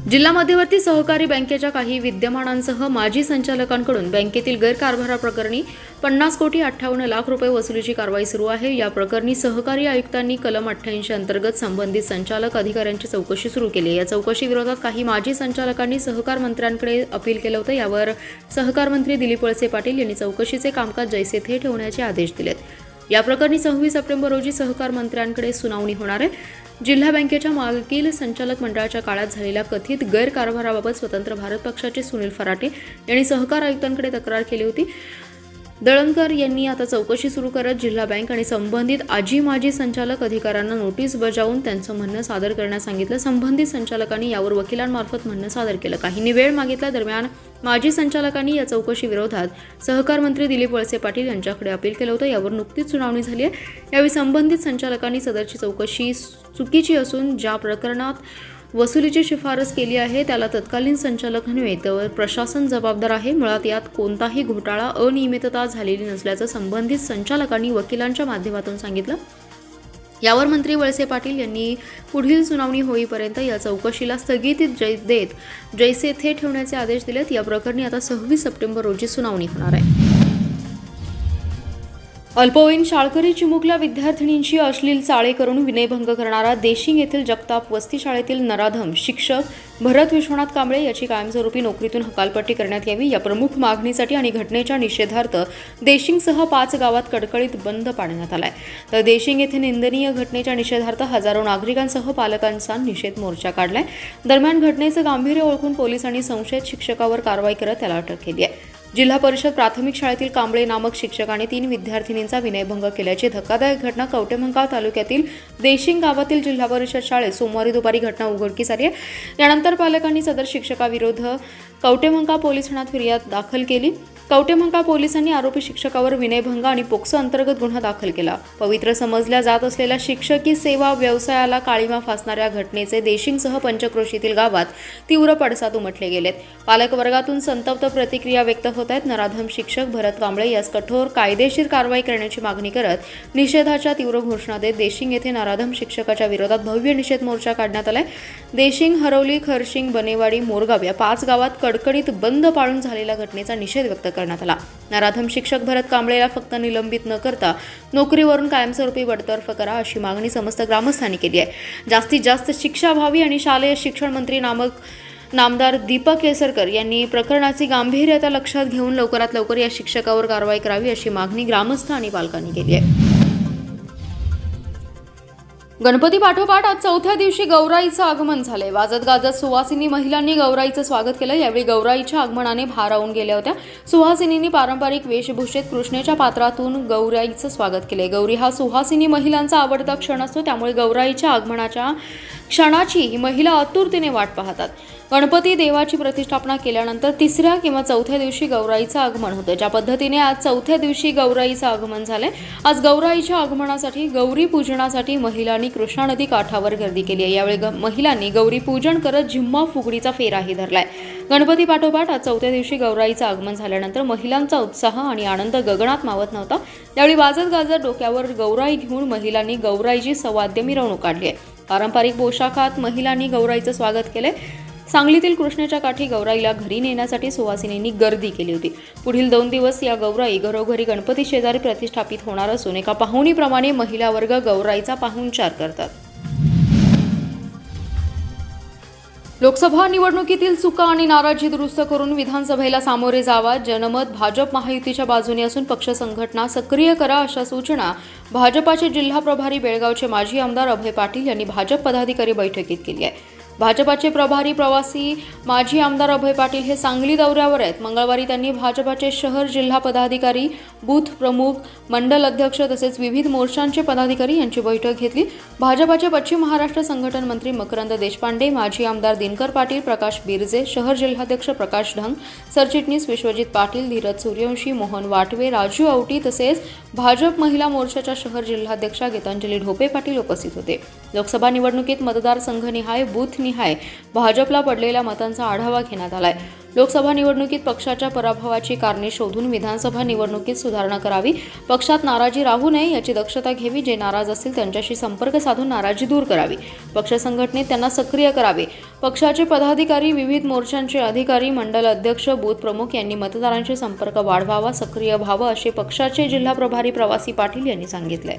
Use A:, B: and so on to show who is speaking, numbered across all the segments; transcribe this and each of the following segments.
A: जिल्हा मध्यवर्ती सहकारी बँकेच्या काही विद्यमानांसह माजी संचालकांकडून बँकेतील गैरकारभाराप्रकरणी 50 कोटी 58 लाख रुपये वसुलीची कारवाई सुरू आहे। या प्रकरणी सहकारी आयुक्तांनी कलम 88 अंतर्गत संबंधित संचालक अधिकाऱ्यांची चौकशी सुरू केली आहे। या चौकशी विरोधात काही माजी संचालकांनी सहकार मंत्र्यांकडे अपील केलं होतं। यावर सहकार मंत्री दिलीप वळसे पाटील यांनी चौकशीचे कामकाज जैसे थे ठेवण्याचे आदेश दिलेत। या प्रकरणी 26 सप्टेंबर रोजी सहकार मंत्र्यांकडे सुनावणी होणार आहे। जिल्हा बँकेच्या मागील संचालक मंडळाच्या काळात झालेल्या कथित गैरकारभाराबाबत स्वतंत्र भारत पक्षाचे सुनील फराटे यांनी सहकार आयुक्तांकडे तक्रार केली होती। दळणकर यांनी आता चौकशी सुरू करत जिल्हा बँक आणि संबंधित माजी संचालक अधिकाऱ्यांना नोटीस बजावून त्यांचं म्हणणं सादर करण्यास सांगितलं। संबंधित संचालकांनी यावर वकिलांमार्फत म्हणणं सादर केलं। काहींनी वेळ मागितला। दरम्यान माजी संचालकांनी या चौकशी विरोधात सहकार मंत्री दिलीप वळसे पाटील यांच्याकडे अपील केलं होतं। यावर नुकतीच सुनावणी झाली आहे। यावेळी संबंधित संचालकांनी सदरची चौकशी चुकीची असून ज्या प्रकरणात वसुलीची शिफारस केली आहे त्याला तत्कालीन संचालक नव्हे तर प्रशासन जबाबदार आहे। मुळात यात कोणताही घोटाळा अनियमितता झालेली नसल्याचं संबंधित संचालकांनी वकिलांच्या माध्यमातून सांगितलं। यावर मंत्री वळसे पाटील यांनी पुढील सुनावणी होईपर्यंत या चौकशीला स्थगिती देत जैसे थे ठेवण्याचे आदेश दिलेत। या प्रकरणी आता 26 सप्टेंबर रोजी सुनावणी होणार आहे। अल्पवयीन शाळकरी चिमुकल्या विद्यार्थिनींची अश्लील चाळे करून विनयभंग करणारा देशिंग येथील जगताप वस्ती शाळेतील नराधम शिक्षक भरत विश्वनाथ कांबळे याची कायमस्वरूपी नोकरीतून हकालपट्टी करण्यात यावी या प्रमुख मागणीसाठी आणि घटनेच्या निषेधार्थ देशिंगसह 5 गावात कडकडीत बंद पाडण्यात आलाय। तर देशिंग येथे निंदनीय घटनेच्या निषेधार्थ हजारो नागरिकांसह पालकांचा निषेध मोर्चा काढलाय। दरम्यान घटनेचं गांभीर्य ओळखून पोलिसांनी संशयित शिक्षकावर कारवाई करत त्याला अटक केली आहे। जिल्हा परिषद प्राथमिक शाळेतील कांबळे नामक शिक्षकाने 3 विद्यार्थिनींचा विनयभंग केल्याची धक्कादायक घटना कवटेमंकाळ तालुक्यातील देशिंग गावातील जिल्हा परिषद शाळेत सोमवारी दुपारी घटना उघडकीस आली आहे। यानंतर पालकांनी सदर शिक्षकाविरुद्ध कवटेमंकाळ पोलीस ठाण्यात फिर्याद दाखल केली। कवटेमंकाळ पोलिसांनी आरोपी शिक्षकावर विनयभंग आणि पोक्सो अंतर्गत गुन्हा दाखल केला। पवित्र समजल्या जात असलेल्या शिक्षकी सेवा व्यवसायाला काळीमा फासणाऱ्या घटनेचे देशिंगसह पंचक्रोशीतील गावात तीव्र पडसाद उमटले गेलेत। पालक वर्गातून संतप्त प्रतिक्रिया व्यक्त होत आहेत। नराधम शिक्षक भरत कांबळे यास कठोर कायदेशीर कारवाई करण्याची मागणी करत निषेधाच्या तीव्र घोषणा देत देशिंग येथे नराधम शिक्षकाच्या विरोधात भव्य निषेध मोर्चा काढण्यात आलाय। देशिंग, हरवली, खरशिंग, बनेवाडी, मोरगाव या 5 गावात कडकडीत बंद पाळून झालेल्या घटनेचा निषेध व्यक्त करण्यात आला। नराधम शिक्षक भरत कांबळेला फक्त निलंबित न करता नोकरीवरून कायमस्वरूपी बडतर्फ करा अशी मागणी समस्त ग्रामस्थांनी केली आहे। जास्तीत जास्त शिक्षा व्हावी आणि शालेय शिक्षण मंत्री नामदार दीपक केसरकर यांनी प्रकरणाची गांभीर्यता लक्षात घेऊन लवकरात लवकर या शिक्षकावर कारवाई करावी अशी मागणी ग्रामस्थ आणि पालकांनी केली आहे। गणपती पाठोपाठ आज 4थ्या दिवशी गौराईचं आगमन झालंय। वाजत गाजत सुवासिनी महिलांनी गौराईचं स्वागत केलं। यावेळी गौराईच्या आगमनाने भारावून गेल्या होत्या। सुहासिनींनी पारंपरिक वेशभूषेत कृष्णेच्या पात्रातून गौराईचं स्वागत केलंय। गौरी हा सुहासिनी महिलांचा आवडता क्षण असतो, त्यामुळे गौराईच्या आगमनाच्या क्षणाची ही महिला आतुरतेने वाट पाहतात। गणपती देवाची प्रतिष्ठापना केल्यानंतर 3ऱ्या किंवा 4थ्या दिवशी गौराईचं आगमन होतं। ज्या पद्धतीने आज 4थ्या दिवशी गौराईचं आगमन झालंय। आज गौराईच्या आगमनासाठी गौरी पूजनासाठी महिलांनी कृष्णा नदी काठावर गर्दी केली आहे। यावेळी महिलांनी गौरी पूजन करत झिम्मा फुगडीचा फेराही धरलाय। गणपती पाठोपाठ आज 4थ्या दिवशी गौराईचं आगमन झाल्यानंतर महिलांचा उत्साह आणि आनंद गगनात मावत नव्हता। यावेळी वाजत गाजत डोक्यावर गौराई घेऊन महिलांनी गौराईची सवाद्य मिरवणूक काढली आहे। पारंपरिक पोशाखात महिलांनी गौराईचं स्वागत केलंय। सांगलीतील कृष्णेच्या काठी गौराईला घरी नेण्यासाठी सुवासिनींनी गर्दी केली होती। पुढील 2 दिवस या गौराई घरोघरी गणपती शेजारी प्रतिष्ठापित होणार असून एका पाहुणीप्रमाणे महिला वर्ग गौराईचा पाहुणचार करतात। लोकसभा निवडणुकीतील चुका आणि नाराजी दुरुस्त करून विधानसभेला सामोरे जावा। जनमत भाजप महायुतीच्या बाजूने असून पक्ष संघटना सक्रिय करा अशा सूचना भाजपाचे जिल्हा प्रभारी बेळगावचे माजी आमदार अभय पाटील यांनी भाजप पदाधिकारी बैठकीत केली आहे। भाजपाचे प्रभारी प्रवासी माजी आमदार अभय पाटील हे सांगली दौऱ्यावर आहेत। मंगळवारी त्यांनी भाजपाचे शहर जिल्हा पदाधिकारी, बूथ प्रमुख, मंडल अध्यक्ष तसेच विविध मोर्चांचे पदाधिकारी यांची बैठक घेतली। भाजपाचे पश्चिम महाराष्ट्र संघटन मंत्री मकरंद देशपांडे, माजी आमदार दिनकर पाटील, प्रकाश बिरजे, शहर जिल्हाध्यक्ष प्रकाश ढंग, सरचिटणीस विश्वजित पाटील, धीरज सूर्यवंशी, मोहन वाटवे, राजू आवटी तसेच भाजप महिला मोर्चाच्या शहर जिल्हाध्यक्षा गीतांजली ढोपे पाटील उपस्थित होते। लोकसभा निवडणुकीत मतदारसंघनिहाय बूथ पक्षनिहाय भाजपला पडलेल्या मतांचा आढावा घेण्यात आलाय. लोकसभा निवडणुकीत पक्षाच्या पराभवाची कारणे शोधून विधानसभा निवडणुकीत सुधारणा करावी, पक्षात नाराजी राहू नये याची दक्षता घ्यावी, जे नाराज असतील त्यांच्याशी संपर्क साधून नाराजी दूर करावी, पक्ष संघटनेत त्यांना सक्रिय करावे. पक्षाचे पदाधिकारी, विविध मोर्चांचे अधिकारी, मंडल अध्यक्ष, बूथ प्रमुख यांनी मतदारांशी संपर्क वाढवावा, सक्रिय व्हावं असे पक्षाचे जिल्हा प्रभारी प्रवासी पाटील यांनी सांगितले.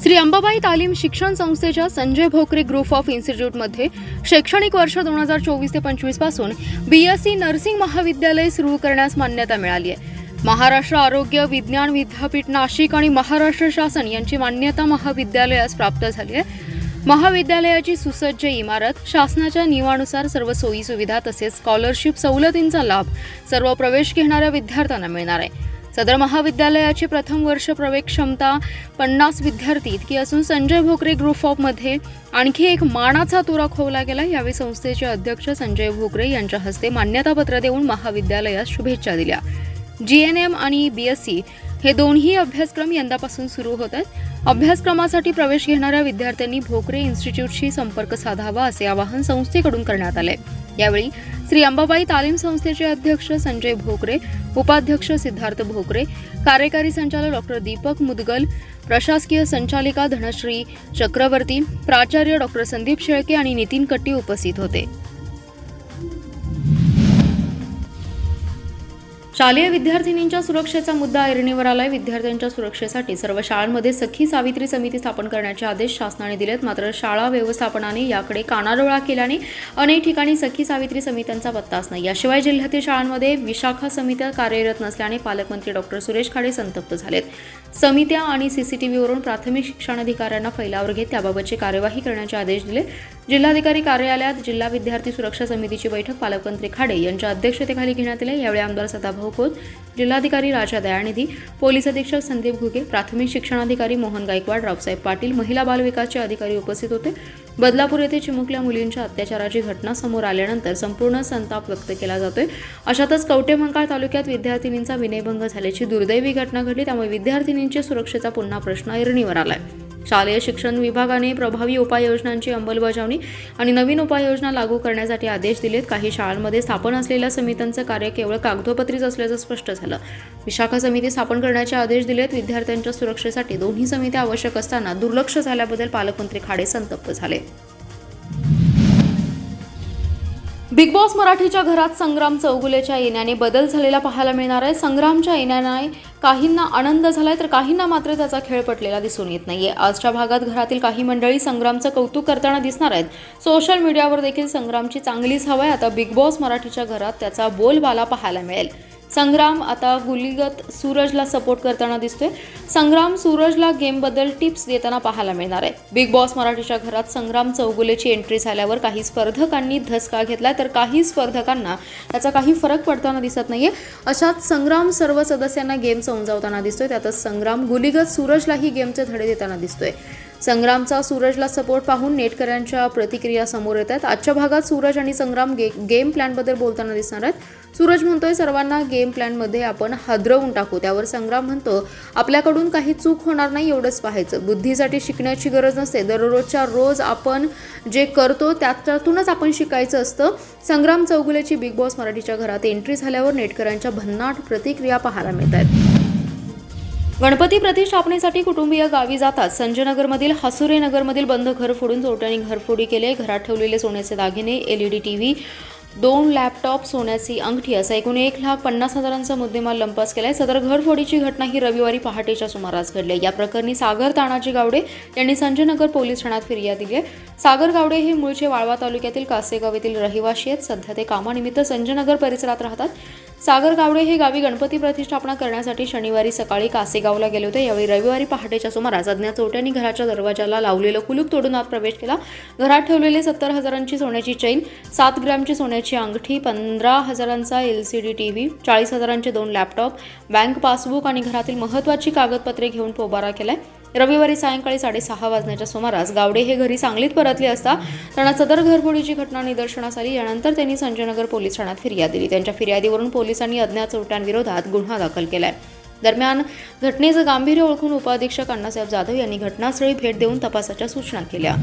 A: श्री अंबाबाई तालीम शिक्षण संस्थेच्या संजय भोकरे ग्रुप ऑफ इन्स्टिट्यूटमध्ये शैक्षणिक वर्ष 2024 ते 25 पासून BSc नर्सिंग महाविद्यालय सुरू करण्यास मान्यता मिळाली आहे. महाराष्ट्र आरोग्य विज्ञान विद्यापीठ नाशिक आणि महाराष्ट्र शासन यांची मान्यता महाविद्यालयास प्राप्त झाली आहे. महाविद्यालयाची सुसज्ज इमारत, शासनाच्या नियमानुसार सर्व सोयी सुविधा तसेच स्कॉलरशिप सवलतींचा लाभ सर्व प्रवेश घेणाऱ्या विद्यार्थ्यांना मिळणार आहे. सदर महाविद्यालयाची प्रथम वर्ष प्रवेश क्षमता 50 विद्यार्थी इतकी असून संजय भोकरे ग्रुप ऑफ मध्ये आणखी एक मानाचा तुरा खोवला गेला. यावेळी संस्थेचे अध्यक्ष संजय भोकरे यांच्या हस्ते मान्यतापत्र देऊन महाविद्यालयास शुभेच्छा दिल्या. GNM आणि BSc हे दोन्ही अभ्यासक्रम यंदापासून सुरू होत आहेत. अभ्यासक्रमासाठी प्रवेश घेणाऱ्या विद्यार्थ्यांनी भोकरे इन्स्टिट्यूटशी संपर्क साधावा असे आवाहन संस्थेकडून करण्यात आले. यावेळी श्री अंबाबाई तालीम संस्थेचे अध्यक्ष संजय भोकरे, उपाध्यक्ष सिद्धार्थ भोकरे, कार्यकारी संचालक डॉक्टर दीपक मुदगल, प्रशासकीय संचालिका धनश्री चक्रवर्ती, प्राचार्य डॉक्टर संदीप शेळके आणि नितीन कट्टी उपस्थित होते. शालेय विद्यार्थिनींच्या सुरक्षेचा मुद्दा ऐरणीवर आलाय. विद्यार्थ्यांच्या सुरक्षेसाठी सर्व शाळांमध्ये सखी सावित्री समिती स्थापन करण्याचे आदेश शासनाने दिलेत. मात्र शाळा व्यवस्थापनाने याकडे कानाडोळा केल्याने अनेक ठिकाणी सखी सावित्री समित्यांचा पत्ताच नाही. याशिवाय जिल्ह्यातील शाळांमध्ये विशाखा समित्या कार्यरत नसल्याने पालकमंत्री डॉक्टर सुरेश खाडे संतप्त झालेत. समित्या आणि CCTVवरून प्राथमिक शिक्षणाधिकाऱ्यांना फैलावर घेत त्याबाबतची कार्यवाही करण्याचे आदेश दिले. जिल्हाधिकारी कार्यालयात जिल्हा विद्यार्थी सुरक्षा समितीची बैठक पालकमंत्री खाडे यांच्या अध्यक्षतेखाली घेण्यात आली. यावेळी आमदार सदाभाऊ खोत, जिल्हाधिकारी राजा दयानिधी, पोलीस अधीक्षक संदीप घुगे, प्राथमिक शिक्षणाधिकारी मोहन गायकवाड, रावसाहेब पाटील, महिला बाल विकासचे अधिकारी उपस्थित होते. बदलापूर येथे चिमुकल्या मुलींच्या अत्याचाराची घटना समोर आल्यानंतर संपूर्ण संताप व्यक्त केला जातोय. अशातच कवठेमहांकाळ तालुक्यात विद्यार्थिनींचा विनयभंग झाल्याची दुर्दैवी घटना घडली. त्यामुळे विद्यार्थिनींच्या सुरक्षेचा पुन्हा प्रश्न ऐरणीवर आलाय. शालेय शिक्षण विभागाने प्रभावी उपाययोजनांची अंमलबजावणी आणि नवीन उपाययोजना लागू करण्यासाठी आदेश दिलेत. काही शाळांमध्ये स्थापन असलेल्या समित्यांचं कार्य केवळ कागदोपत्रीच असल्याचं स्पष्ट झालं. विशाखा समिती स्थापन करण्याचे आदेश दिलेत. विद्यार्थ्यांच्या सुरक्षेसाठी दोन्ही समित्या आवश्यक असताना दुर्लक्ष झाल्याबद्दल पालकमंत्री खाडे संतप्त झाले. बिग बॉस मराठीच्या घरात संग्राम चौगुलेच्या येण्याने बदल झालेला पाहायला मिळणार आहे. संग्रामच्या येण्याने काहींना आनंद झालाय तर काहींना मात्र त्याचा खेळ पटलेला दिसून येत नाहीये. आजच्या भागात घरातील काही मंडळी संग्रामचं कौतुक करताना दिसणार आहेत. सोशल मीडियावर देखील संग्रामची चांगलीच हवा आहे. आता बिग बॉस मराठीच्या घरात त्याचा बोलबाला पाहायला मिळेल. संग्राम आता गुलीगत सूरजला सपोर्ट करताना दिसतोय. संग्राम सूरजला गेमबद्दल टिप्स देताना पाहायला मिळणार आहे. बिग बॉस मराठीच्या घरात संग्राम चौगुलेची एंट्री झाल्यावर काही स्पर्धकांनी धसका घेतलाय तर काही स्पर्धकांना त्याचा काही फरक पडताना दिसत नाहीये. अशात संग्राम सर्व सदस्यांना गेम समजावताना दिसतोय. त्यातच संग्राम गुलीगत सूरजलाही गेमचे धडे देताना दिसतोय. संग्रामचा सूरजला सपोर्ट पाहून नेटकऱ्यांच्या प्रतिक्रिया समोर येत आहेत. आजच्या भागात सूरज आणि संग्राम गेम प्लॅनबद्दल बोलताना दिसणार आहेत. सूरज म्हणतोय सर्वांना गेम प्लॅनमध्ये आपण हादरवून टाकू. त्यावर संग्राम म्हणतो आपल्याकडून काही चूक होणार नाही एवढंच पाहायचं. बुद्धीसाठी शिकण्याची गरज नसते. दररोजच्या रोज आपण जे करतो त्यातूनच आपण शिकायचं असतं. संग्राम चौगुलेची बिग बॉस मराठीच्या घरात एंट्री झाल्यावर नेटकऱ्यांच्या भन्नाट प्रतिक्रिया पाहायला मिळत आहेत. गणपती प्रतिष्ठापनेसाठी कुटुंबीय गावी जातात. संजयनगरमधील हसुरे नगरमधील बंद घर फोडून चोरट्यांनी घरफोडी केले. घरात ठेवलेले सोन्याचे दागिने, LED TV, 2 लॅपटॉप, सोन्याची अंगठी असा एकूण 1,50,000चा मुद्देमाल लंपास केलाय. सदर घरफोडीची घटना ही रविवारी पहाटेच्या सुमारास घडली. या प्रकरणी सागर तानाजी गावडे यांनी संजयनगर पोलीस ठाण्यात फिर्याद दिली आहे. सागर गावडे हे मूळचे वाळवा तालुक्यातील कासेगाव येथील रहिवासी आहेत. सध्या ते कामानिमित्त संजयनगर परिसरात राहतात. सागर गावडे हे गावी गणपती प्रतिष्ठापना करण्यासाठी शनिवारी सकाळी कासेगावला गेले होते. यावेळी रविवारी पहाटेच्या सुमारास अज्ञात चोरट्यांनी घराच्या दरवाजाला लावलेलं कुलूप तोडून आत प्रवेश केला. घरात ठेवलेले 70,000ची सोन्याची चैन, 7 ग्रॅमची सोन्याची अंगठी, 15,000चा LCD TV, 40,000चे 2 laptop, bank passbook आणि घरातील महत्त्वाची कागदपत्रे घेऊन पोबारा केलाय. रविवारी सायंकाळी 6:30 वाजण्याच्या सुमारास गावडे हे घरी सांगलीत परतले असता त्यांना सदर घरफोडीची घटना निदर्शनास आली. यानंतर त्यांनी संजयनगर पोलीस ठाण्यात फिर्याद दिली. त्यांच्या फिर्यादीवरून पोलिसांनी अज्ञात चोरट्यांविरोधात गुन्हा दाखल केलाय. दरम्यान घटनेचं गांभीर्य ओळखून उपअधीक्षक अण्णासाहेब जाधव यांनी घटनास्थळी भेट देऊन तपासाच्या सूचना केल्या.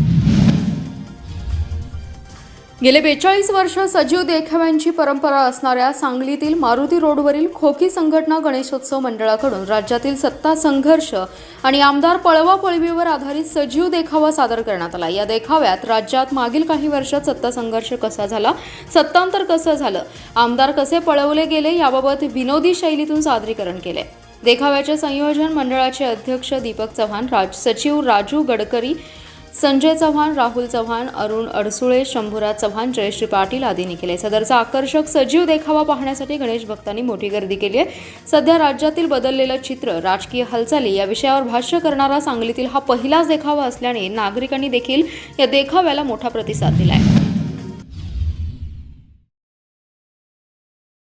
A: गेले 42 वर्ष सजीव देखाव्यांची परंपरा असणाऱ्या सांगलीतील मारुती रोडवरील खोकी संघटना गणेशोत्सव मंडळाकडून राज्यातील सत्ता संघर्ष आणि आमदार पळवापळवीवर आधारित सजीव देखावा सादर करण्यात आला। या देखाव्यात राज्यात मागील काही वर्षात सत्ता संघर्ष कसा झाला, सत्तांतर कसं झालं, आमदार कसे पळवले गेले याबाबत विनोदी शैलीतून सादरीकरण केले। देखाव्याचे संयोजन मंडळाचे अध्यक्ष दीपक चव्हाण, सचिव राजू गडकरी, संजय चव्हाण, राहुल चव्हाण, अरुण अडसुळे, शंभूराज चव्हाण, जयश्री पाटील आदींनी केले। सदरचा आकर्षक सजीव देखावा पाहण्यासाठी गणेश भक्तांनी मोठी गर्दी केली आहे। सध्या राज्यातील बदललेलं चित्र, राजकीय हालचाली या विषयावर भाष्य करणारा सांगलीतील हा पहिलाच देखावा असल्याने नागरिकांनी देखील या देखाव्याला मोठा प्रतिसाद दिलाय।